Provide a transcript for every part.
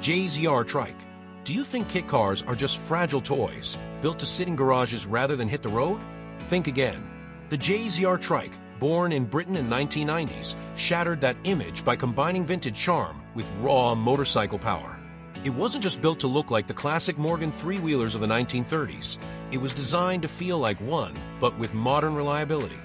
JZR Trike. Do you think kit cars are just fragile toys, built to sit in garages rather than hit the road? Think again. The JZR Trike, born in Britain in 1990s, shattered that image by combining vintage charm with raw motorcycle power. It wasn't just built to look like the classic Morgan three-wheelers of the 1930s. It was designed to feel like one, but with modern reliability.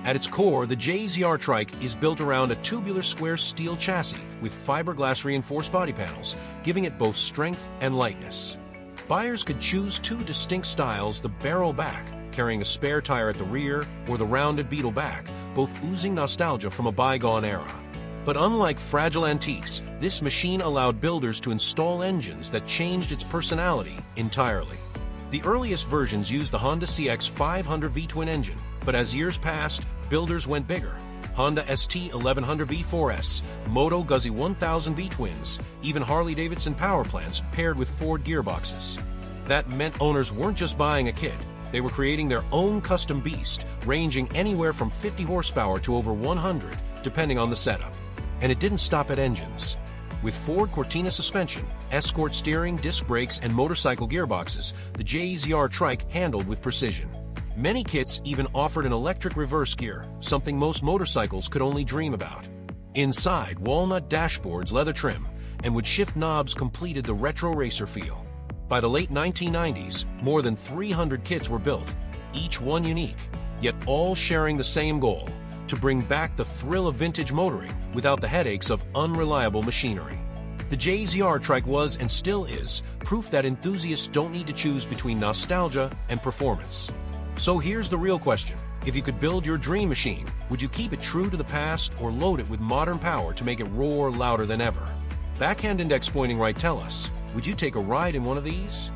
At its core, the JZR Trike is built around a tubular square steel chassis with fiberglass reinforced body panels, giving it both strength and lightness. Buyers could choose two distinct styles: the barrel back, carrying a spare tire at the rear, or the rounded beetle back, both oozing nostalgia from a bygone era. But unlike fragile antiques, this machine allowed builders to install engines that changed its personality entirely. The earliest versions used the Honda CX 500 V-twin engine, but as years passed, builders went bigger. Honda ST 1100 V4S, Moto Guzzi 1000 V-twins, even Harley-Davidson power plants paired with Ford gearboxes. That meant owners weren't just buying a kit, they were creating their own custom beast, ranging anywhere from 50 horsepower to over 100, depending on the setup. And it didn't stop at engines. With Ford Cortina suspension, Escort steering, disc brakes, and motorcycle gearboxes, the JZR Trike handled with precision. Many kits even offered an electric reverse gear, something most motorcycles could only dream about. Inside, walnut dashboards, leather trim, and wood shift knobs completed the retro racer feel. By the late 1990s, more than 300 kits were built, each one unique, yet all sharing the same goal: to bring back the thrill of vintage motoring without the headaches of unreliable machinery. The JZR Trike was, and still is, proof that enthusiasts don't need to choose between nostalgia and performance. So here's the real question. If you could build your dream machine, would you keep it true to the past or load it with modern power to make it roar louder than ever? Backhand index pointing right, tell us, would you take a ride in one of these?